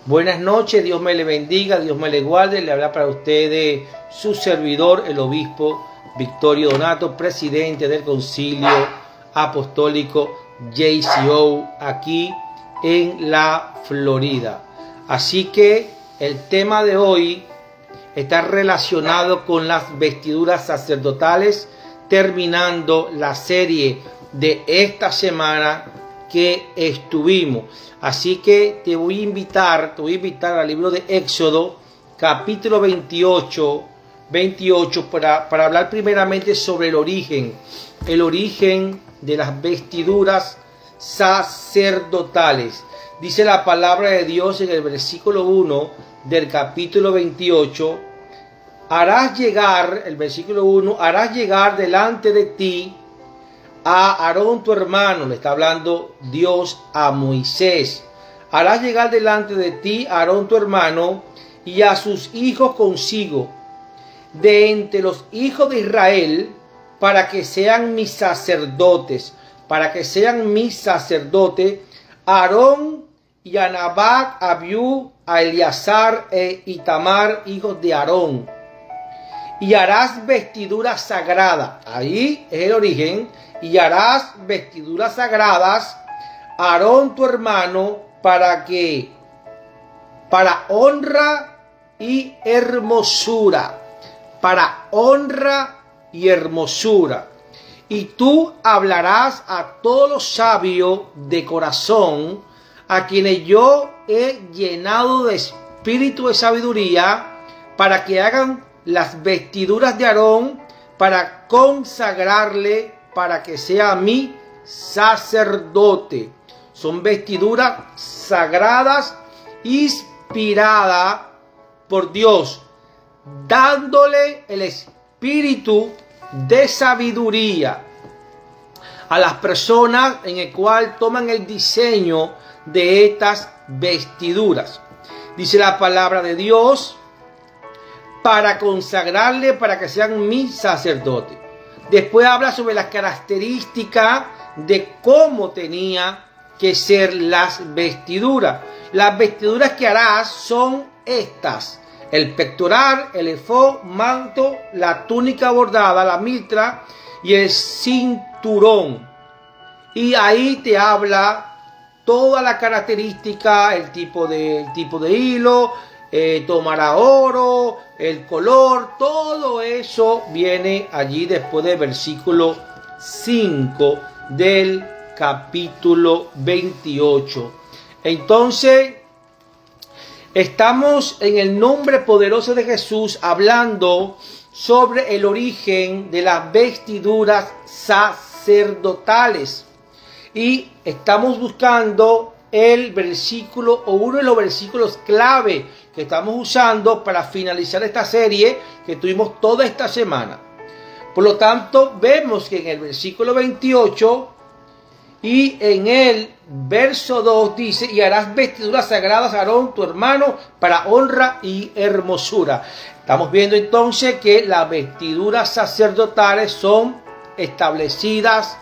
Buenas noches, Dios me le bendiga, Dios me le guarde. Le habla para ustedes su servidor, el obispo Victorio Donato, presidente del Concilio Apostólico JCO aquí en la Florida. Así que el tema de hoy está relacionado con las vestiduras sacerdotales, terminando la serie de esta semana que estuvimos. Así que te voy a invitar al libro de Éxodo, capítulo 28 para hablar primeramente sobre el origen de las vestiduras sacerdotales. Dice la palabra de Dios en el versículo 1 del capítulo 28, el versículo 1, harás llegar delante de ti a Aarón tu hermano. Le está hablando Dios a Moisés. Harás llegar delante de ti a Aarón tu hermano y a sus hijos consigo, de entre los hijos de Israel, para que sean mis sacerdotes. Aarón y a Nadab, a Abiú, a Eleazar e Itamar, hijos de Aarón. Y harás vestiduras sagradas. Ahí es el origen. Y harás vestiduras sagradas a Aarón tu hermano, para honra y hermosura. Para honra y hermosura. Y tú hablarás a todos los sabios de corazón, a quienes yo he llenado de espíritu de sabiduría, para que hagan las vestiduras de Aarón, para consagrarle, para que sea mi sacerdote. Son vestiduras sagradas, inspiradas por Dios, dándole el espíritu de sabiduría a las personas en el cual toman el diseño de estas vestiduras. Dice la palabra de Dios, para consagrarle, para que sean mis sacerdotes. Después habla sobre las características de cómo tenía que ser las vestiduras. Las vestiduras que harás son estas: el pectoral, el efod, manto, la túnica bordada, la mitra y el cinturón. Y ahí te habla toda la característica, el tipo de hilo, tomará oro, el color, todo eso viene allí después del versículo 5 del capítulo 28. Entonces, estamos en el nombre poderoso de Jesús hablando sobre el origen de las vestiduras sacerdotales. Y estamos buscando el versículo o uno de los versículos clave que estamos usando para finalizar esta serie que tuvimos toda esta semana. Por lo tanto, vemos que en el versículo 28 y en el verso 2 dice: y harás vestiduras sagradas a Aarón tu hermano, para honra y hermosura. Estamos viendo entonces que las vestiduras sacerdotales son establecidas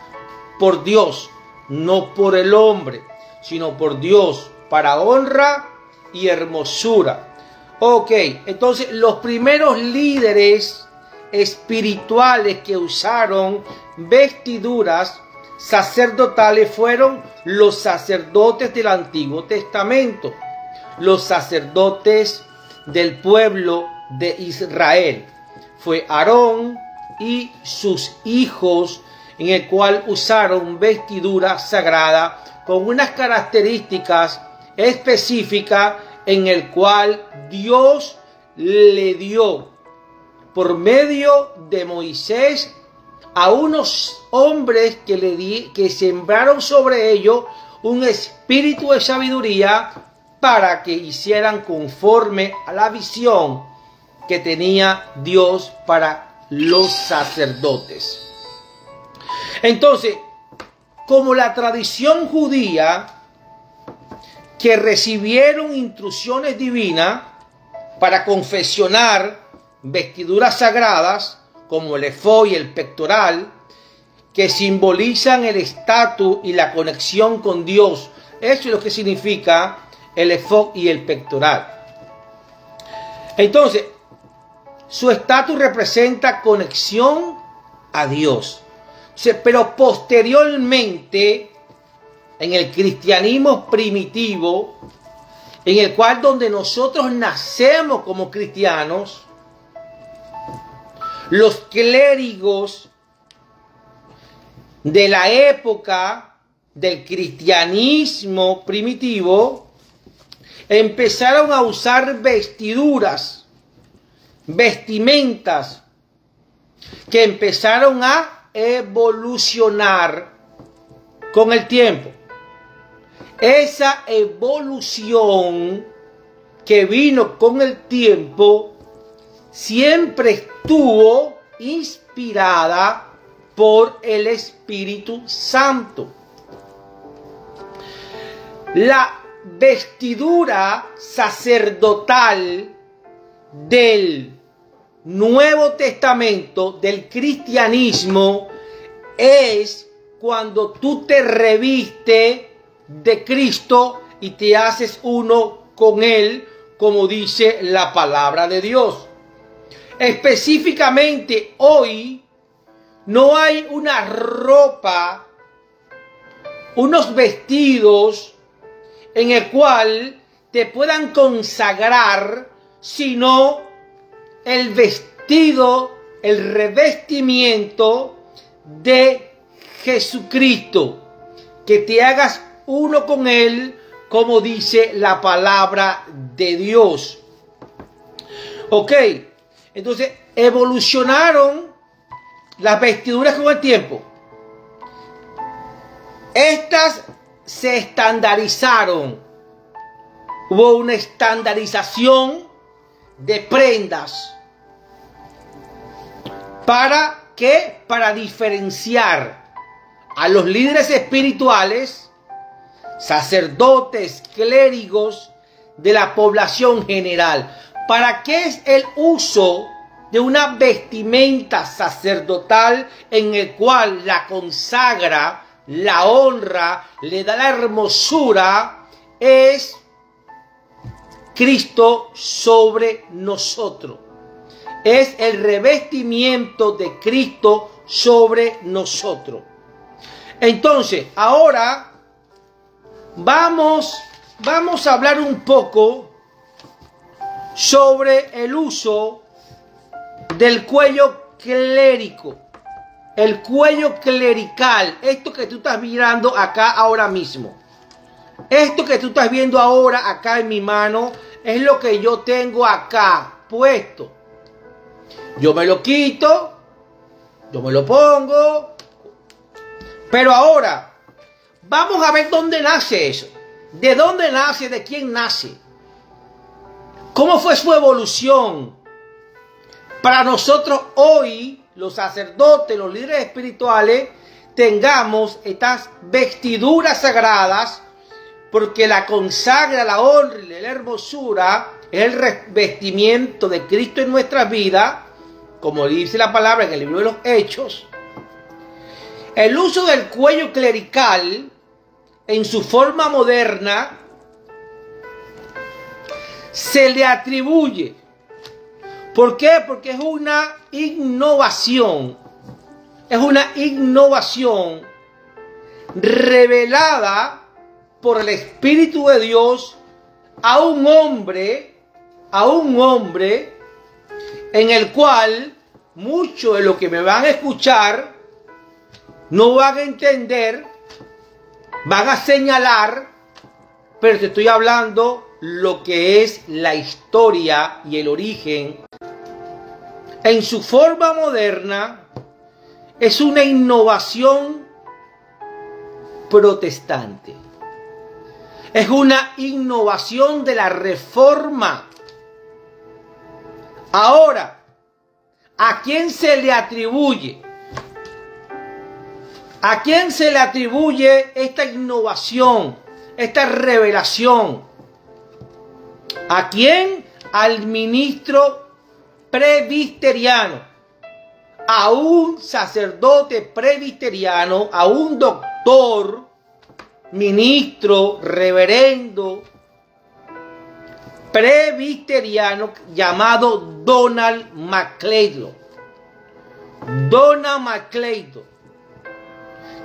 por Dios, no por el hombre, sino por Dios, para honra y hermosura. Ok, entonces los primeros líderes espirituales que usaron vestiduras sacerdotales fueron los sacerdotes del Antiguo Testamento, los sacerdotes del pueblo de Israel. Fue Aarón y sus hijos, en el cual usaron vestidura sagrada con unas características específicas, en el cual Dios le dio por medio de Moisés a unos hombres que sembraron sobre ellos un espíritu de sabiduría, para que hicieran conforme a la visión que tenía Dios para los sacerdotes. Entonces, como la tradición judía, que recibieron instrucciones divinas para confeccionar vestiduras sagradas, como el efod y el pectoral, que simbolizan el estatus y la conexión con Dios. Eso es lo que significa el efod y el pectoral. Entonces, su estatus representa conexión a Dios. Pero posteriormente, en el cristianismo primitivo, en el cual donde nosotros nacemos como cristianos, los clérigos de la época del cristianismo primitivo empezaron a usar vestimentas que empezaron a evolucionar con el tiempo. Esa evolución que vino con el tiempo siempre estuvo inspirada por el Espíritu Santo. La vestidura sacerdotal del Nuevo Testamento, del cristianismo, es cuando tú te revistes de Cristo y te haces uno con Él, como dice la palabra de Dios. Específicamente hoy no hay una ropa, unos vestidos en el cual te puedan consagrar, sino el vestido, el revestimiento de Jesucristo, que te hagas uno con Él, como dice la palabra de Dios. Ok, entonces evolucionaron las vestiduras con el tiempo. Estas se estandarizaron. Hubo una estandarización de prendas. ¿Para qué? Para diferenciar a los líderes espirituales, sacerdotes, clérigos, de la población general. ¿Para qué es el uso de una vestimenta sacerdotal en el cual la consagra, la honra, le da la hermosura? Es Cristo sobre nosotros. Es el revestimiento de Cristo sobre nosotros. Entonces, ahora vamos a hablar un poco sobre el uso del cuello clérico. El cuello clerical. Esto que tú estás mirando acá ahora mismo. Esto que tú estás viendo ahora acá en mi mano es lo que yo tengo acá puesto. Yo me lo quito, yo me lo pongo. Pero ahora, vamos a ver dónde nace eso. ¿De dónde nace? ¿De quién nace? ¿Cómo fue su evolución? Para nosotros hoy, los sacerdotes, los líderes espirituales, tengamos estas vestiduras sagradas, porque la consagra, la honra y la hermosura es el revestimiento de Cristo en nuestras vidas, como dice la palabra en el libro de los Hechos. El uso del cuello clerical en su forma moderna se le atribuye. ¿Por qué? Porque es una innovación. Es una innovación revelada por el Espíritu de Dios a un hombre en el cual muchos de los que me van a escuchar no van a entender, van a señalar, pero te estoy hablando lo que es la historia y el origen. En su forma moderna es una innovación protestante. Es una innovación de la Reforma. Ahora, ¿a quién se le atribuye? ¿A quién se le atribuye esta innovación, esta revelación? ¿A quién? Al ministro presbiteriano, a un sacerdote presbiteriano, a un doctor, ministro, reverendo, presbiteriano llamado Donald McClelland. Donald McClelland,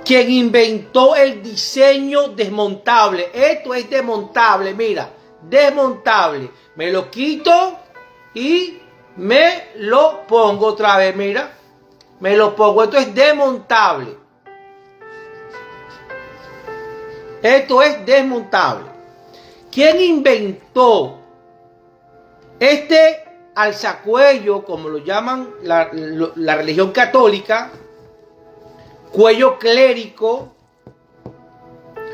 quien inventó el diseño desmontable. Esto es desmontable, mira, desmontable. Me lo quito y me lo pongo otra vez, mira. Me lo pongo, esto es desmontable. Esto es desmontable. ¿Quién inventó este alzacuello, como lo llaman la religión católica? Cuello clérico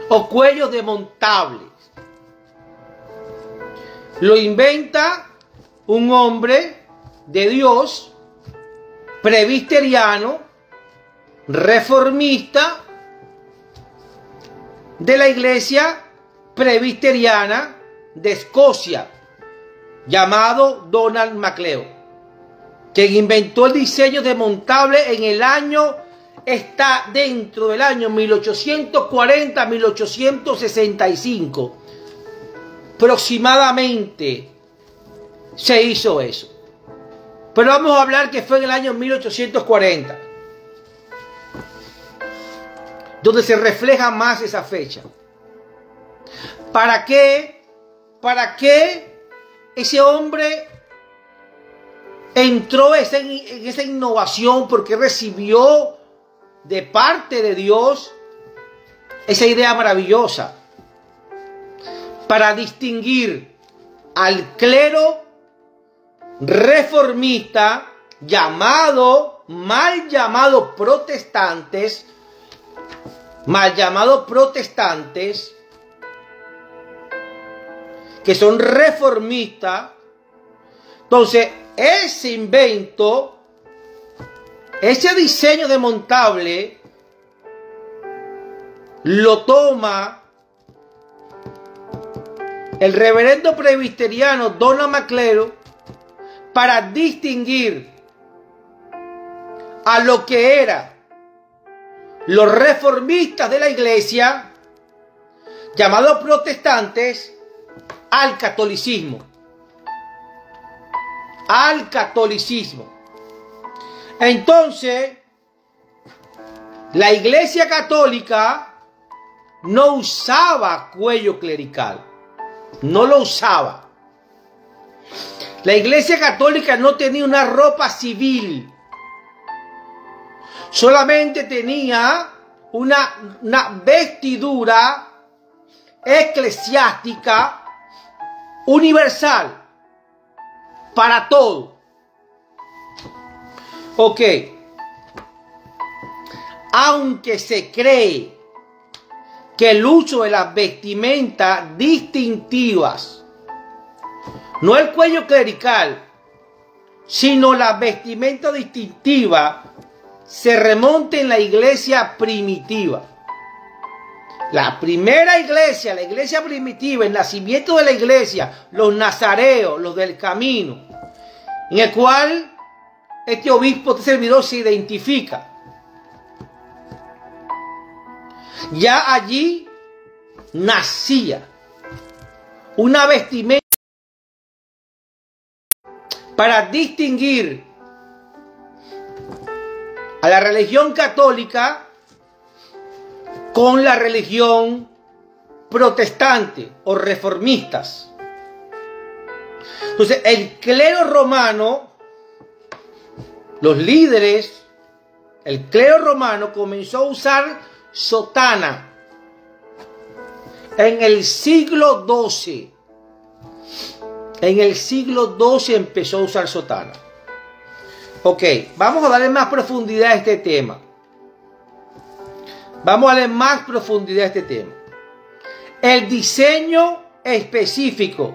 o cuello desmontable. Lo inventa un hombre de Dios, presbiteriano, reformista, de la iglesia presbiteriana de Escocia, llamado Donald McClelland, quien inventó el diseño desmontable en el año, está dentro del año 1840-1865. Aproximadamente se hizo eso. Pero vamos a hablar que fue en el año 1840, donde se refleja más esa fecha. ¿Para qué? ¿Para qué ese hombre entró en esa innovación? Porque recibió de parte de Dios esa idea maravillosa para distinguir al clero reformista, mal llamado protestantes, que son reformistas. Entonces, ese invento, ese diseño desmontable, lo toma el reverendo presbiteriano Donald McClelland para distinguir a lo que eran los reformistas de la iglesia, llamados protestantes, al catolicismo. Al catolicismo. Entonces, la iglesia católica no usaba cuello clerical. No lo usaba. La iglesia católica no tenía una ropa civil. Solamente tenía una vestidura eclesiástica universal para todo. Ok. Aunque se cree que el uso de las vestimentas distintivas, no el cuello clerical, sino las vestimentas distintivas, se remonta en la iglesia primitiva. La primera iglesia, la iglesia primitiva, el nacimiento de la iglesia, los nazareos, los del camino, en el cual este obispo, este servidor se identifica. Ya allí nacía una vestimenta para distinguir a la religión católica con la religión protestante o reformistas. Entonces, el clero romano, los líderes, el clero romano comenzó a usar sotana en el siglo XII. En el siglo XII empezó a usar sotana. Ok, vamos a darle más profundidad a este tema. Vamos a darle más profundidad a este tema. El diseño específico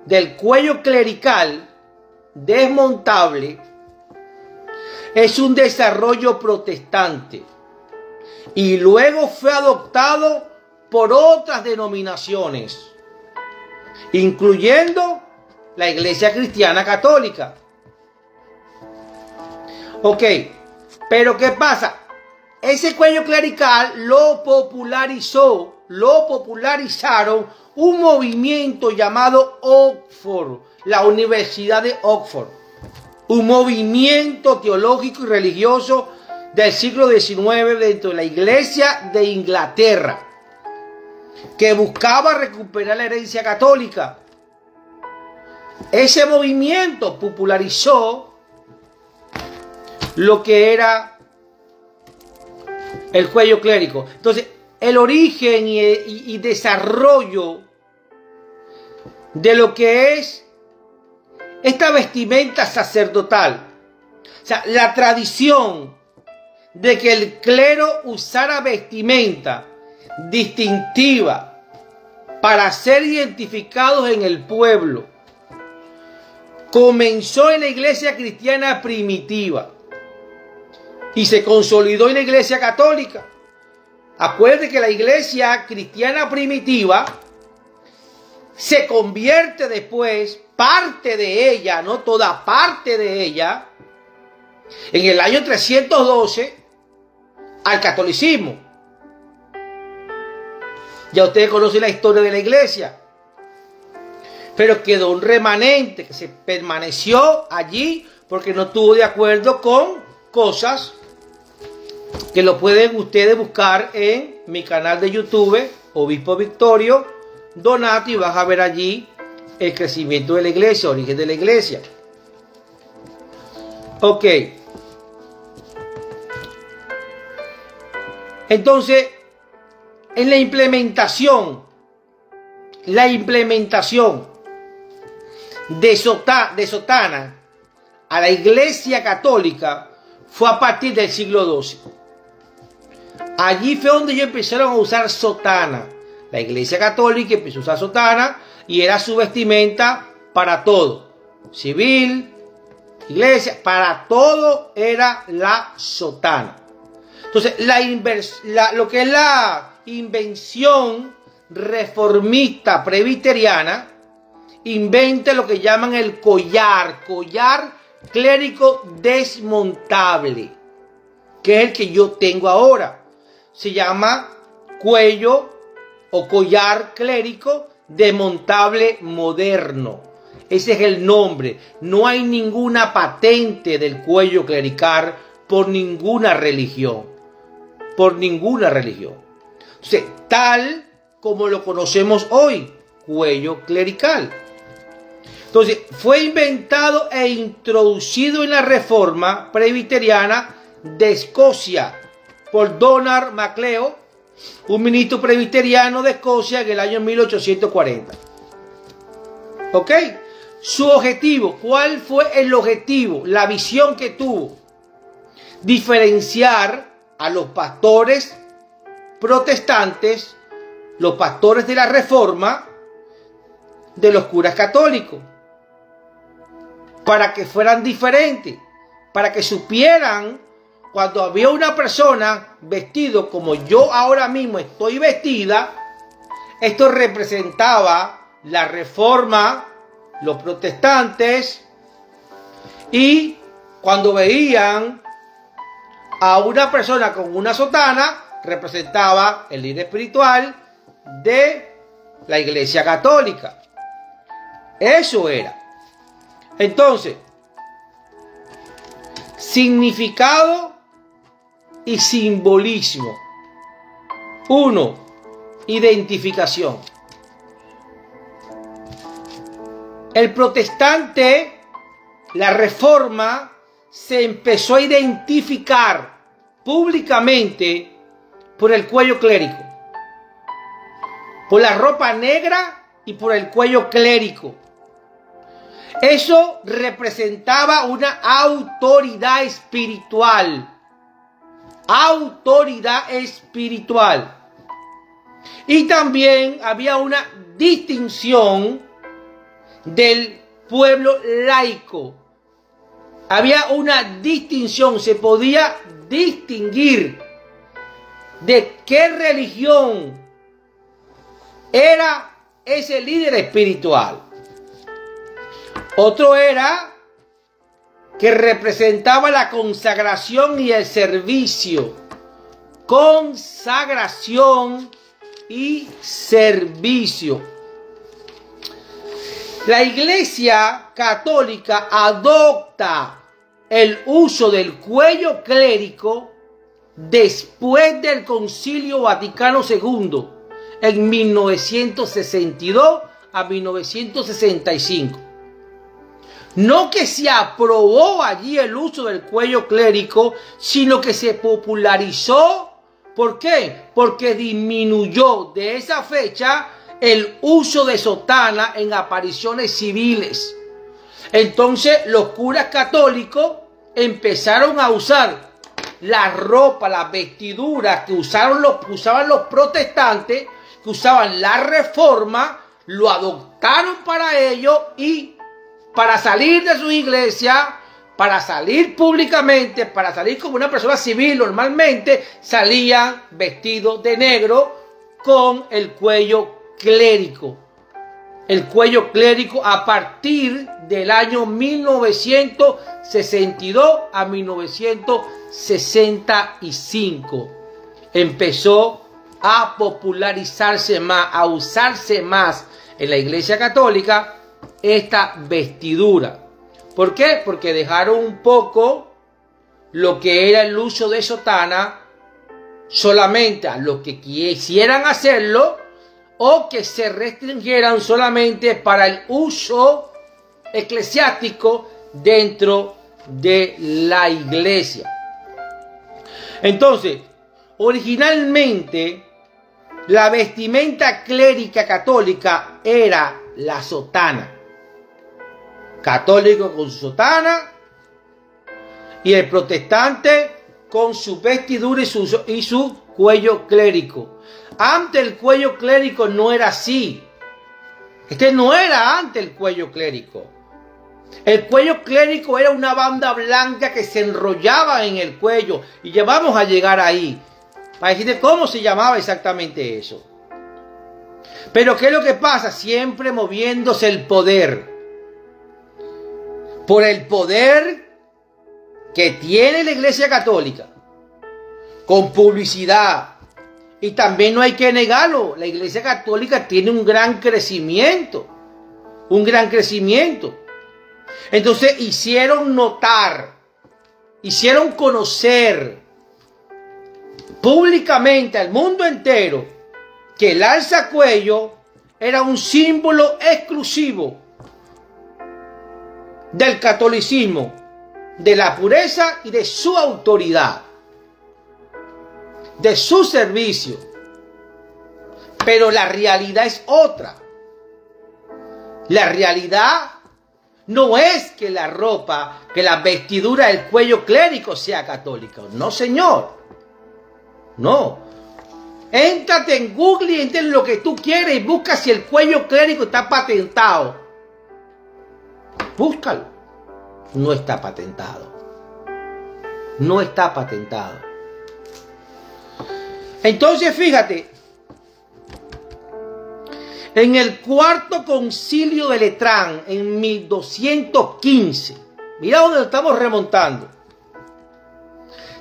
del cuello clerical desmontable es un desarrollo protestante y luego fue adoptado por otras denominaciones, incluyendo la Iglesia Cristiana Católica. Ok, pero ¿qué pasa? Ese cuello clerical lo popularizó lo popularizaron un movimiento llamado Oxford, la Universidad de Oxford, un movimiento teológico y religioso del siglo XIX dentro de la Iglesia de Inglaterra, que buscaba recuperar la herencia católica. Ese movimiento popularizó lo que era el cuello clérico. Entonces, el origen y desarrollo de lo que es esta vestimenta sacerdotal, o sea, la tradición de que el clero usara vestimenta distintiva para ser identificados en el pueblo, comenzó en la iglesia cristiana primitiva y se consolidó en la iglesia católica. Acuérdense que la iglesia cristiana primitiva se convierte después, parte de ella, no toda, parte de ella, en el año 312 al catolicismo. Ya ustedes conocen la historia de la iglesia, pero quedó un remanente que se permaneció allí porque no estuvo de acuerdo con cosas que lo pueden ustedes buscar en mi canal de YouTube, Obispo Victorio Donato, y vas a ver allí el crecimiento de la iglesia, origen de la iglesia. Ok. Entonces, en la implementación de sotana a la iglesia católica fue a partir del siglo XII. Allí fue donde ellos empezaron a usar sotana. La iglesia católica empezó a usar sotana y era su vestimenta para todo. Civil, iglesia, para todo era la sotana. Entonces, lo que es la invención reformista presbiteriana, inventa lo que llaman el collar clérico desmontable, que es el que yo tengo ahora. Se llama cuello o collar clérico desmontable moderno. Ese es el nombre. No hay ninguna patente del cuello clerical por ninguna religión. Por ninguna religión. Entonces, tal como lo conocemos hoy, cuello clerical. Entonces, fue inventado e introducido en la Reforma Presbiteriana de Escocia por Donald MacLeod, un ministro presbiteriano de Escocia en el año 1840. ¿Ok? Su objetivo, ¿cuál fue el objetivo? La visión que tuvo. Diferenciar a los pastores protestantes, los pastores de la Reforma, de los curas católicos, para que fueran diferentes, para que supieran cuando había una persona vestido como yo ahora mismo estoy vestida. Esto representaba la Reforma, los protestantes, y cuando veían a una persona con una sotana, representaba el líder espiritual de la iglesia católica. Eso era. Entonces, significado y simbolismo. 1. Identificación. El protestante, la Reforma, se empezó a identificar públicamente por el cuello clérico, por la ropa negra y por el cuello clérico. Eso representaba una autoridad espiritual. Autoridad espiritual. Y también había una distinción del pueblo laico. Había una distinción, se podía distinguir de qué religión era ese líder espiritual. Otro era que representaba la consagración y el servicio. Consagración y servicio. La Iglesia Católica adopta el uso del cuello clérico después del Concilio Vaticano II en 1962 a 1965. No que se aprobó allí el uso del cuello clérico, sino que se popularizó. ¿Por qué? Porque disminuyó de esa fecha el uso de sotana en apariciones civiles. Entonces los curas católicos empezaron a usar la ropa, las vestiduras que usaban los protestantes, que usaban la Reforma, lo adoptaron para ellos y para salir de su iglesia, para salir públicamente, para salir como una persona civil normalmente, salían vestidos de negro con el cuello clérico. El cuello clérico a partir del año 1962 a 1965 empezó a popularizarse más, a usarse más en la Iglesia Católica esta vestidura. ¿Por qué? Porque dejaron un poco lo que era el uso de sotana solamente a los que quisieran hacerlo, o que se restringieran solamente para el uso eclesiástico dentro de la iglesia. Entonces, originalmente la vestimenta clérica católica era la sotana. Católico con su sotana y el protestante con su vestidura y su cuello clérico. Antes el cuello clérico no era así. No era antes el cuello clérico. El cuello clérico era una banda blanca que se enrollaba en el cuello. Y ya vamos a llegar ahí, para decirte cómo se llamaba exactamente eso. Pero ¿qué es lo que pasa? Siempre moviéndose el poder. Por el poder que tiene la Iglesia Católica. Con publicidad. Y también no hay que negarlo, la Iglesia Católica tiene un gran crecimiento. Un gran crecimiento. Entonces hicieron notar, hicieron conocer públicamente al mundo entero que el alzacuello era un símbolo exclusivo del catolicismo, de la pureza y de su autoridad, de su servicio. Pero la realidad es otra. La realidad no es que la ropa, que la vestidura del cuello clérico sea católica. No, señor. No. Éntrate en Google y entiende lo que tú quieres y busca si el cuello clérico está patentado. Búscalo. No está patentado. No está patentado. Entonces, fíjate. En el cuarto concilio de Letrán, en 1215, mira dónde estamos remontando,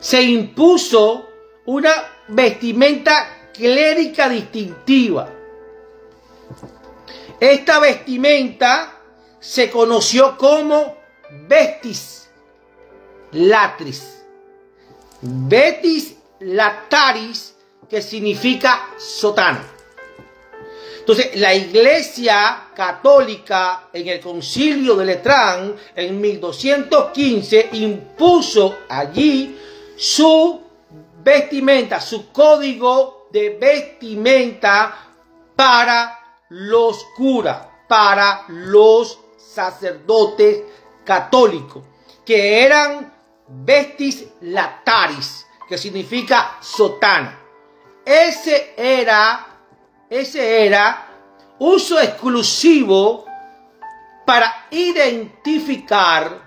se impuso una vestimenta clérica distintiva. Esta vestimenta se conoció como vestis latris. Vestis lataris, que significa sotana. Entonces, la Iglesia Católica en el Concilio de Letrán, en 1215, impuso allí su vestimenta, su código de vestimenta para los curas, para los sacerdotes católicos, que eran vestis lataris, que significa sotana. Ese era uso exclusivo para identificar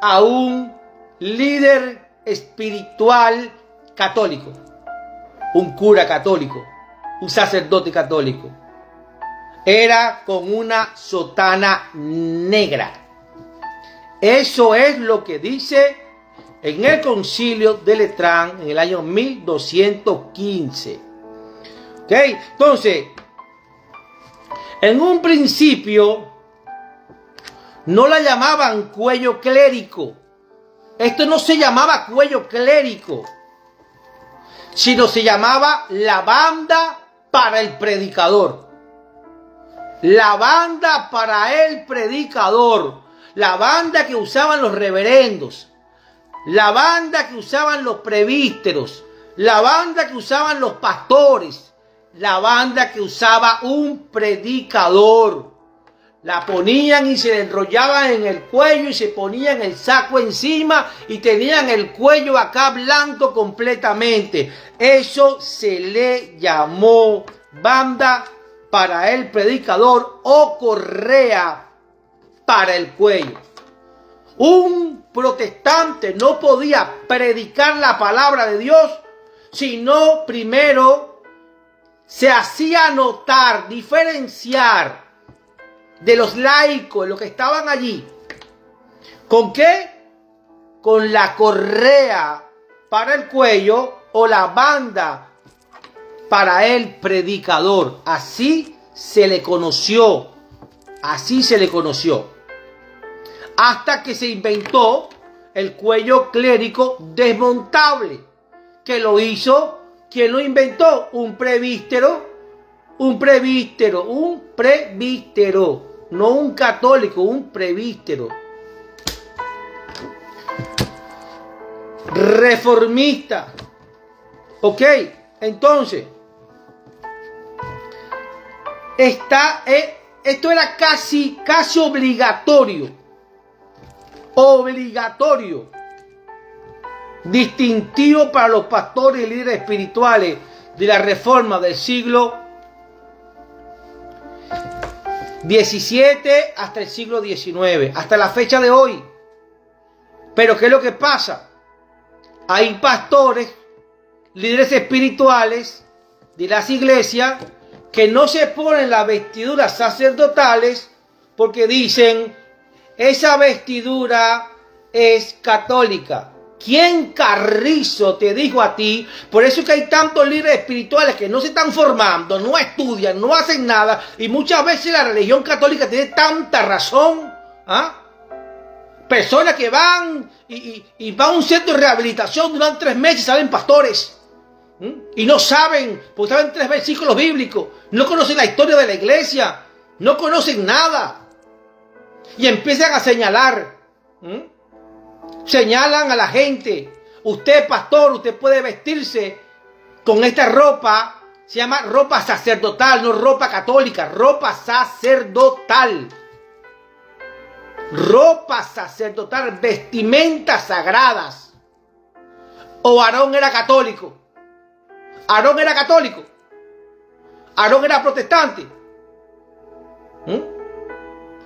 a un líder espiritual católico, un cura católico, un sacerdote católico. Era con una sotana negra. Eso es lo que dice en el Concilio de Letrán en el año 1215. ¿Ok? Entonces, en un principio no la llamaban cuello clérico. Esto no se llamaba cuello clérico, sino se llamaba la banda para el predicador. La banda para el predicador. La banda que usaban los reverendos. La banda que usaban los presbíteros. La banda que usaban los pastores. La banda que usaba un predicador. La ponían y se la enrollaban en el cuello y se ponían el saco encima y tenían el cuello acá blanco completamente. Eso se le llamó banda para el predicador o correa para el cuello. Un protestante no podía predicar la palabra de Dios sino primero se hacía notar, diferenciar de los laicos, los que estaban allí. ¿Con qué? Con la correa para el cuello o la banda para el predicador. Así se le conoció. Así se le conoció. Hasta que se inventó el cuello clérico desmontable. Que lo hizo, ¿quién lo inventó? Un presbítero. Un presbítero. Un presbítero. No un católico, un presbítero. Reformista. Ok, entonces. Esto era casi obligatorio. Obligatorio. Distintivo para los pastores y líderes espirituales de la Reforma del siglo XVII hasta el siglo XIX, hasta la fecha de hoy. Pero ¿qué es lo que pasa? Hay pastores, líderes espirituales de las iglesias que no se ponen las vestiduras sacerdotales porque dicen, esa vestidura es católica. ¿Quién carrizo te dijo a ti? Por eso es que hay tantos líderes espirituales que no se están formando, no estudian, no hacen nada. Y muchas veces la religión católica tiene tanta razón. ¿Ah? Personas que van y van a un centro de rehabilitación, duran 3 meses y salen pastores. Y no saben, porque saben 3 versículos bíblicos. No conocen la historia de la iglesia. No conocen nada. Y empiezan a señalar. Señalan a la gente. Usted, pastor, usted puede vestirse con esta ropa. Se llama ropa sacerdotal, no ropa católica. Ropa sacerdotal. Ropa sacerdotal, vestimentas sagradas. O Aarón era católico. Aarón era católico. Aarón era protestante.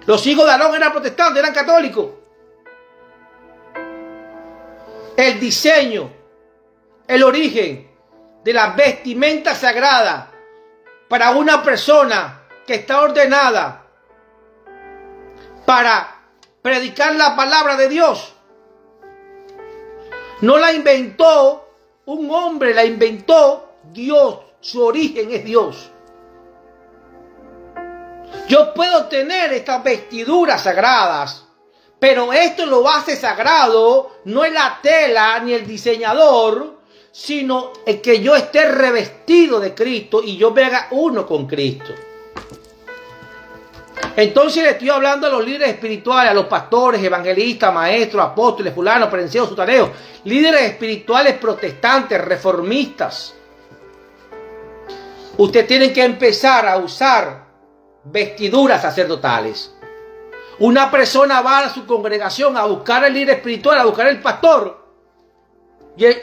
Los hijos de Aarón eran protestantes, eran católicos. El diseño, el origen de la vestimenta sagrada para una persona que está ordenada para predicar la palabra de Dios. No la inventó un hombre, la inventó Dios. Su origen es Dios. Yo puedo tener estas vestiduras sagradas, pero esto lo hace sagrado, no es la tela ni el diseñador, sino el que yo esté revestido de Cristo y yo me haga uno con Cristo. Entonces le estoy hablando a los líderes espirituales, a los pastores, evangelistas, maestros, apóstoles, fulanos, perenceos, sutaneos, líderes espirituales protestantes, reformistas. Ustedes tienen que empezar a usar vestiduras sacerdotales. Una persona va a su congregación a buscar al líder espiritual, a buscar al pastor.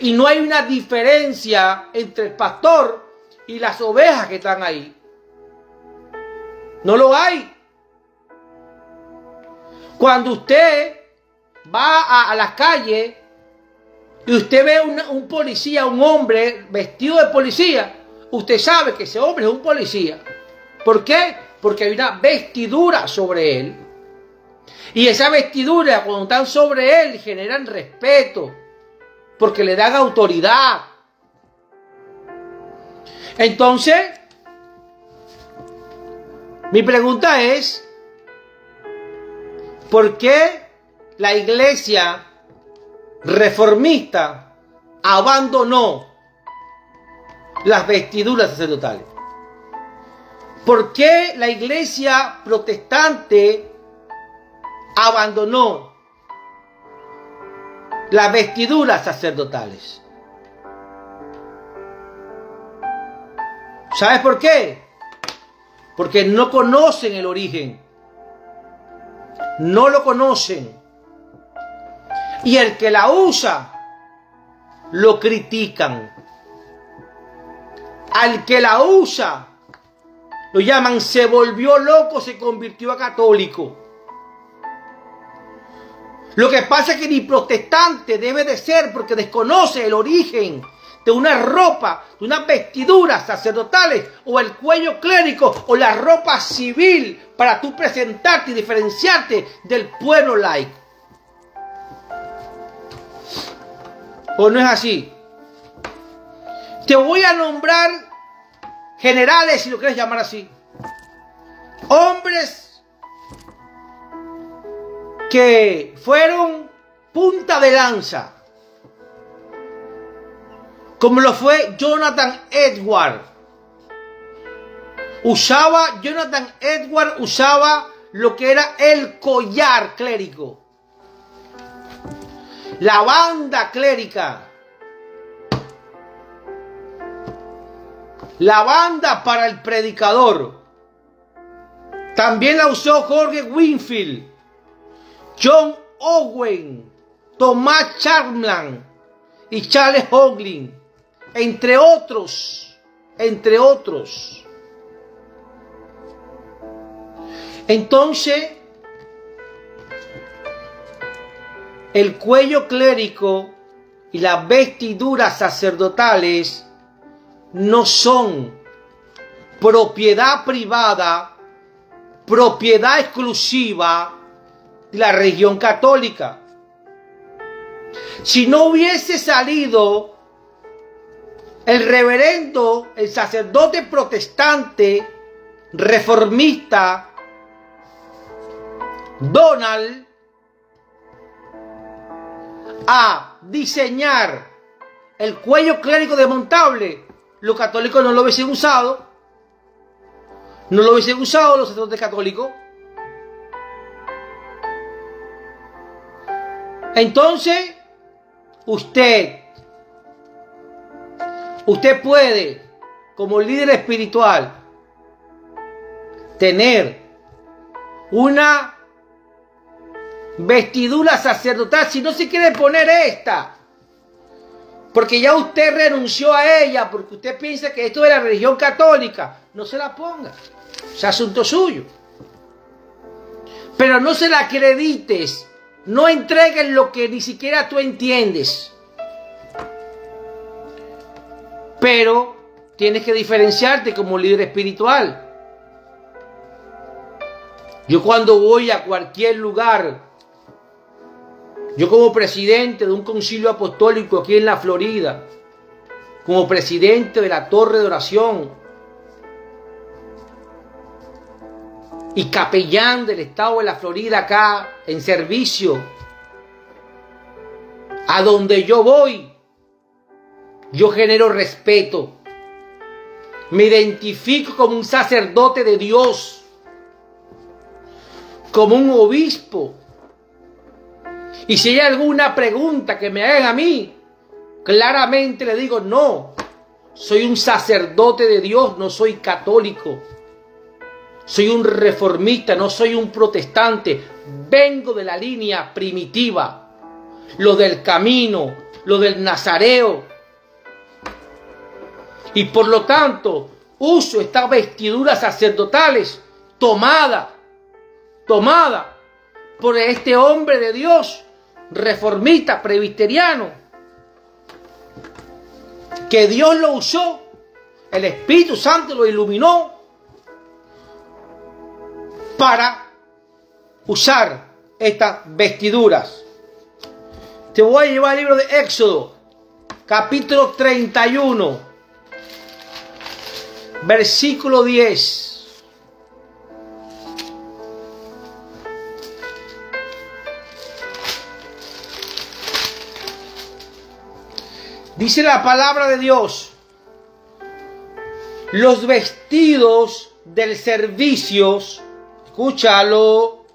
Y no hay una diferencia entre el pastor y las ovejas que están ahí. No lo hay. Cuando usted va a la calle y usted ve un policía, un hombre vestido de policía, usted sabe que ese hombre es un policía. ¿Por qué? Porque hay una vestidura sobre él. Y esa vestidura, cuando están sobre él, generan respeto, porque le dan autoridad. Entonces, Mi pregunta es, ¿por qué la iglesia reformista abandonó las vestiduras sacerdotales? ¿Por qué la iglesia protestante abandonó las vestiduras sacerdotales? ¿Sabes por qué? Porque no conocen el origen. No lo conocen. Y el que la usa, lo critican. Al que la usa, lo llaman se volvió loco, se convirtió a católico. Lo que pasa es que ni protestante debe de ser porque desconoce el origen de una ropa, de unas vestiduras sacerdotales o el cuello clérigo o la ropa civil para tú presentarte y diferenciarte del pueblo laico. ¿O no es así? Te voy a nombrar generales, si lo quieres llamar así. Hombres que fueron punta de lanza, como lo fue Jonathan Edwards. Jonathan Edwards usaba lo que era el collar clérigo, la banda clérica, la banda para el predicador. También la usó Jorge Winfield, John Owen, Thomas Charland y Charles Hodgkin, entre otros. Entonces, el cuello clérigo y las vestiduras sacerdotales no son propiedad privada, propiedad exclusiva de la religión católica. Si no hubiese salido el reverendo, el sacerdote protestante, reformista, Donald, a diseñar el cuello clérigo desmontable, los católicos no lo hubiesen usado. No lo hubiesen usado los sacerdotes católicos. Entonces, usted puede, como líder espiritual, tener una vestidura sacerdotal, si no se quiere poner esta, porque ya usted renunció a ella, porque usted piensa que esto es la religión católica, no se la ponga, es asunto suyo. Pero no se la acredites, no entregues lo que ni siquiera tú entiendes. Pero tienes que diferenciarte como líder espiritual. Yo cuando voy a cualquier lugar, yo como presidente de un concilio apostólico aquí en la Florida, como presidente de la Torre de Oración y capellán del estado de la Florida acá en servicio, a donde yo voy, yo genero respeto, me identifico como un sacerdote de Dios, como un obispo. Y si hay alguna pregunta que me hagan a mí, claramente le digo, no, soy un sacerdote de Dios, no soy católico. Soy un reformista, no soy un protestante. Vengo de la línea primitiva, lo del camino, lo del nazareo. Y por lo tanto, uso estas vestiduras sacerdotales tomadas por este hombre de Dios, reformista, presbiteriano, que Dios lo usó, el Espíritu Santo lo iluminó para usar estas vestiduras. Te voy a llevar al libro de Éxodo, capítulo 31, versículo 10. Dice la palabra de Dios, los vestidos del servicio, escúchalo,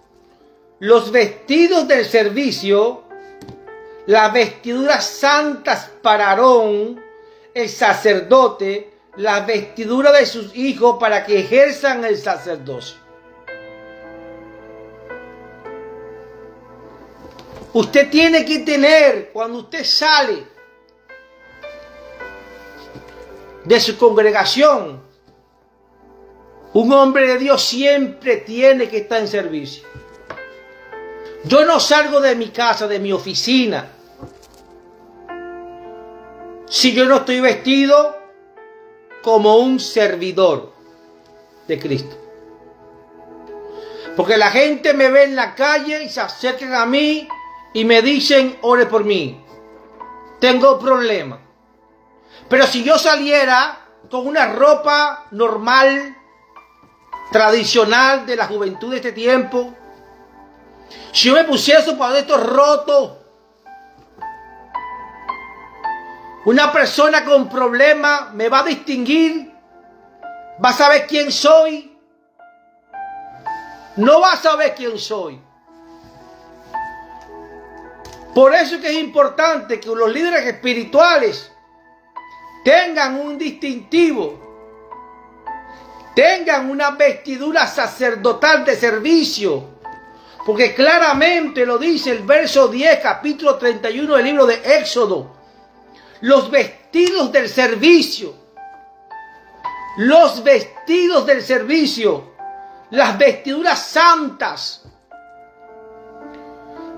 los vestidos del servicio, las vestiduras santas para Aarón, el sacerdote, las vestiduras de sus hijos para que ejerzan el sacerdocio. Usted tiene que tener, cuando usted sale de su congregación, un hombre de Dios siempre tiene que estar en servicio. Yo no salgo de mi casa, de mi oficina, si yo no estoy vestido como un servidor de Cristo. Porque la gente me ve en la calle y se acercan a mí y me dicen, ore por mí, tengo problemas. Pero si yo saliera con una ropa normal, tradicional de la juventud de este tiempo, si yo me pusiera esos zapatos rotos, una persona con problemas me va a distinguir, va a saber quién soy, no va a saber quién soy. Por eso es que es importante que los líderes espirituales tengan un distintivo, tengan una vestidura sacerdotal de servicio, porque claramente lo dice el verso 10, capítulo 31 del libro de Éxodo, los vestidos del servicio, los vestidos del servicio, las vestiduras santas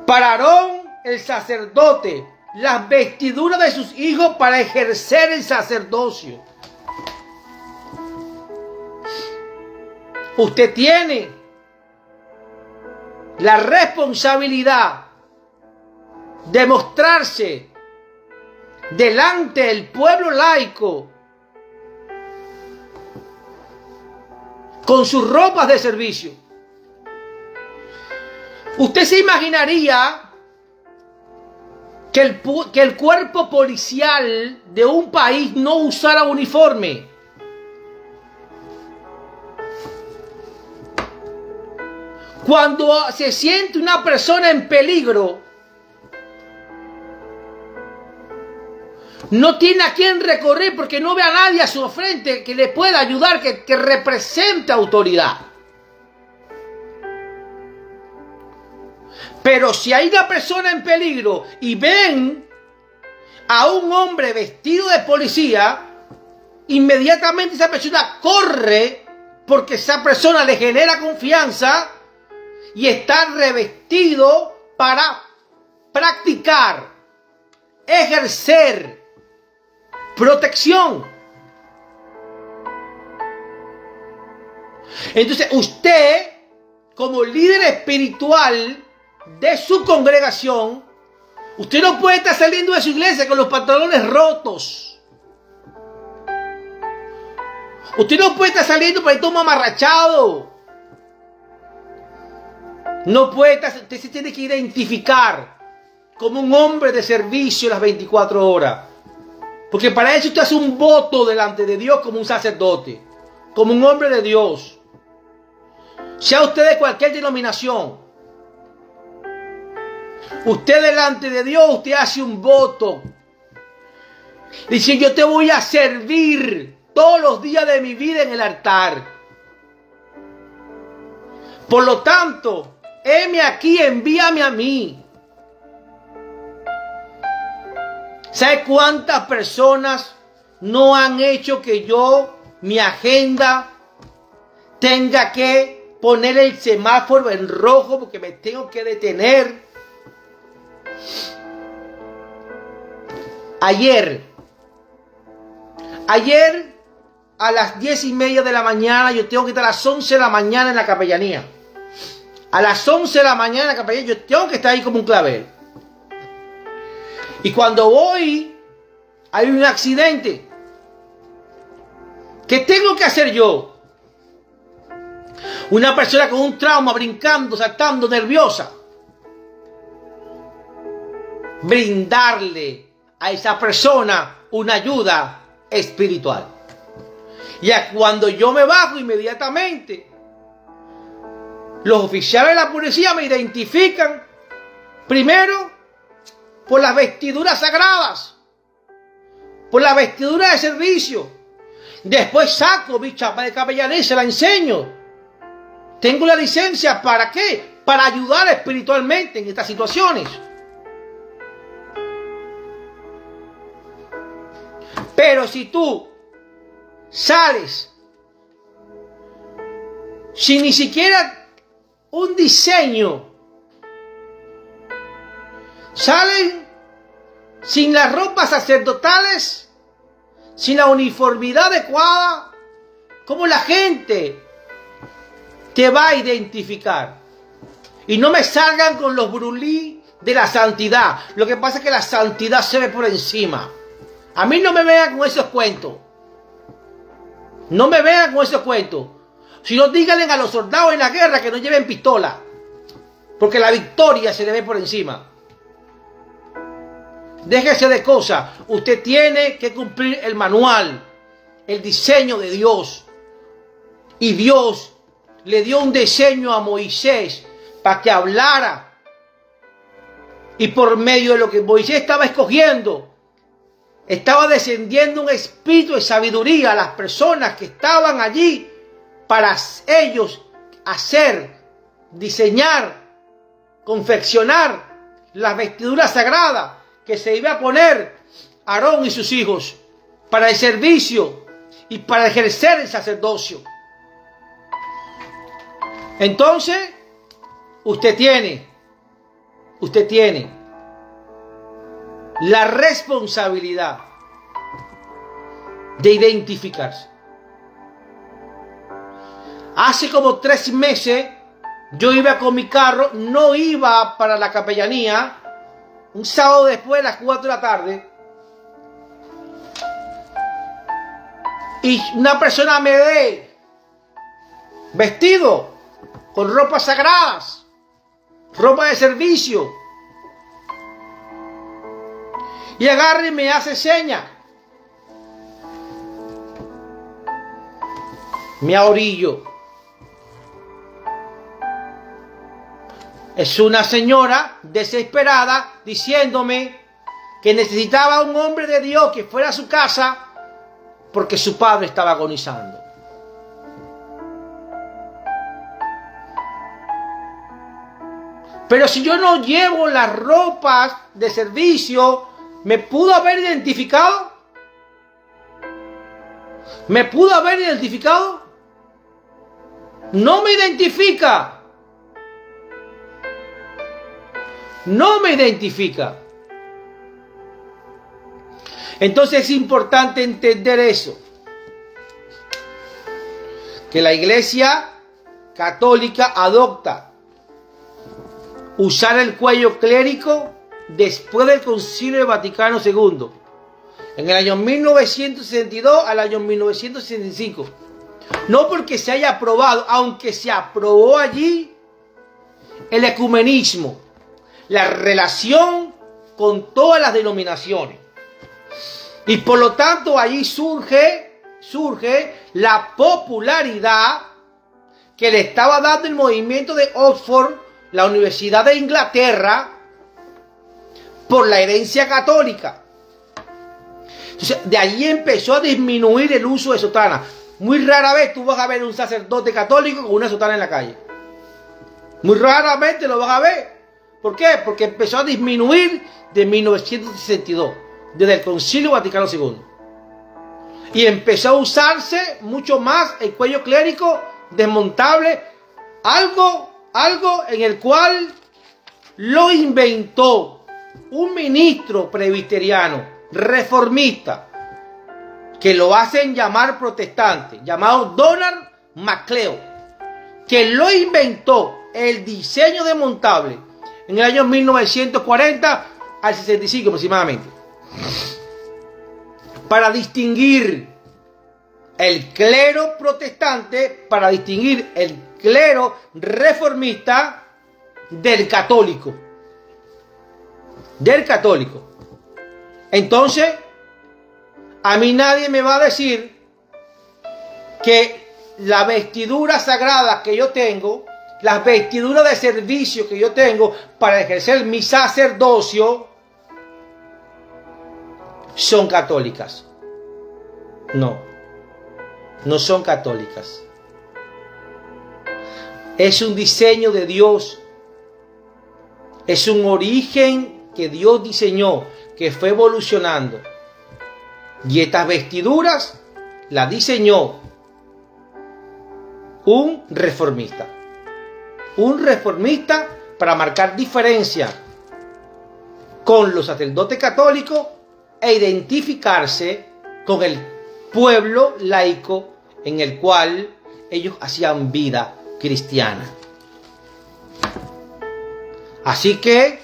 para Aarón el sacerdote, las vestiduras de sus hijos para ejercer el sacerdocio. Usted tiene la responsabilidad de mostrarse delante del pueblo laico con sus ropas de servicio. Usted se imaginaría que el cuerpo policial de un país no usara uniforme. Cuando se siente una persona en peligro, no tiene a quién recorrer porque no ve a nadie a su frente que le pueda ayudar, que represente autoridad. Pero si hay una persona en peligro y ven a un hombre vestido de policía, inmediatamente esa persona corre porque esa persona le genera confianza y está revestido para practicar, ejercer protección. Entonces usted, como líder espiritual de su congregación, usted no puede estar saliendo de su iglesia con los pantalones rotos. Usted no puede estar saliendo para ir todo mamarrachado. No puede estar, usted se tiene que identificar como un hombre de servicio las 24 horas. Porque para eso usted hace un voto delante de Dios como un sacerdote, como un hombre de Dios. Sea usted de cualquier denominación, usted delante de Dios, usted hace un voto. Dice, yo te voy a servir todos los días de mi vida en el altar. Por lo tanto, heme aquí, envíame a mí. ¿Sabe cuántas personas no han hecho que yo, mi agenda, tenga que poner el semáforo en rojo porque me tengo que detener? Ayer a las 10:30 de la mañana, yo tengo que estar a las 11 de la mañana en la capellanía. A las 11 de la mañana en la capellanía, yo tengo que estar ahí como un clavel. Y cuando voy, hay un accidente. ¿Qué tengo que hacer yo? Una persona con un trauma, brincando, saltando, nerviosa. Brindarle a esa persona una ayuda espiritual. Y cuando yo me bajo inmediatamente, los oficiales de la policía me identifican primero por las vestiduras sagradas, por la vestidura de servicio. Después saco mi chapa de capellanía y se la enseño. Tengo la licencia, ¿para qué? Para ayudar espiritualmente en estas situaciones. Pero si tú sales sin ni siquiera un diseño, salen sin las ropas sacerdotales, sin la uniformidad adecuada, ¿cómo la gente te va a identificar? Y no me salgan con los brulí de la santidad. Lo que pasa es que la santidad se ve por encima. A mí no me vean con esos cuentos. No me vean con esos cuentos. Si no, díganle a los soldados en la guerra que no lleven pistola. Porque la victoria se le ve por encima. Déjese de cosas. Usted tiene que cumplir el manual, el diseño de Dios. Y Dios le dio un diseño a Moisés para que hablara. Y por medio de lo que Moisés estaba escogiendo, estaba descendiendo un espíritu de sabiduría a las personas que estaban allí para ellos hacer, diseñar, confeccionar las vestiduras sagradas que se iba a poner Aarón y sus hijos para el servicio y para ejercer el sacerdocio. Entonces, usted tiene la responsabilidad de identificarse. Hace como 3 meses yo iba con mi carro, no iba para la capellanía, un sábado después de las 4 de la tarde, y una persona me ve vestido con ropas sagradas, ropa de servicio, y agarra y me hace seña. Me ahorillo. Es una señora desesperada diciéndome que necesitaba un hombre de Dios que fuera a su casa porque su padre estaba agonizando. Pero si yo no llevo las ropas de servicio, ¿me pudo haber identificado? ¿Me pudo haber identificado? No me identifica. No me identifica. Entonces es importante entender eso. Que la Iglesia Católica adopta usar el cuello clérigo después del Concilio Vaticano II. En el año 1962 al año 1965. No porque se haya aprobado, aunque se aprobó allí el ecumenismo, la relación con todas las denominaciones. Y por lo tanto allí surge la popularidad que le estaba dando el movimiento de Oxford, la Universidad de Inglaterra, por la herencia católica. Entonces, de allí empezó a disminuir el uso de sotana. Muy rara vez tú vas a ver un sacerdote católico con una sotana en la calle. Muy raramente lo vas a ver. ¿Por qué? Porque empezó a disminuir de 1962, desde el Concilio Vaticano II. Y empezó a usarse mucho más el cuello clérigo desmontable, algo en el cual lo inventó un ministro presbiteriano, reformista, que lo hacen llamar protestante, llamado Donald MacLeod, que lo inventó el diseño desmontable en el año 1940 al 65 aproximadamente, para distinguir el clero protestante, para distinguir el clero reformista del católico. Entonces, A mí nadie me va a decir que la vestidura sagrada que yo tengo, las vestiduras de servicio que yo tengo para ejercer mi sacerdocio, son católicas. No, no son católicas. Es un diseño de Dios. Es un origen que Dios diseñó, que fue evolucionando. Y estas vestiduras las diseñó un reformista. Un reformista para marcar diferencia con los sacerdotes católicos e identificarse con el pueblo laico en el cual ellos hacían vida cristiana. Así que,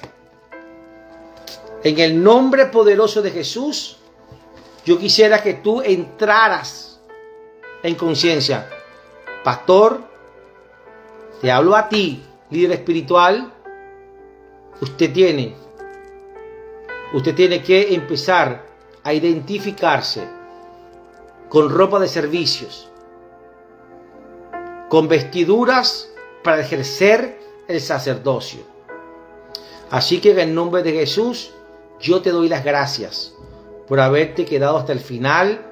en el nombre poderoso de Jesús, yo quisiera que tú entraras en conciencia. Pastor, te hablo a ti, líder espiritual. Usted tiene que empezar a identificarse con ropa de servicios, con vestiduras para ejercer el sacerdocio. Así que en el nombre de Jesús, yo te doy las gracias por haberte quedado hasta el final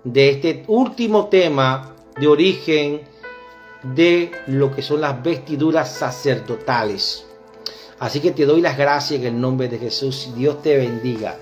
de este último tema de origen de lo que son las vestiduras sacerdotales. Así que te doy las gracias en el nombre de Jesús y Dios te bendiga.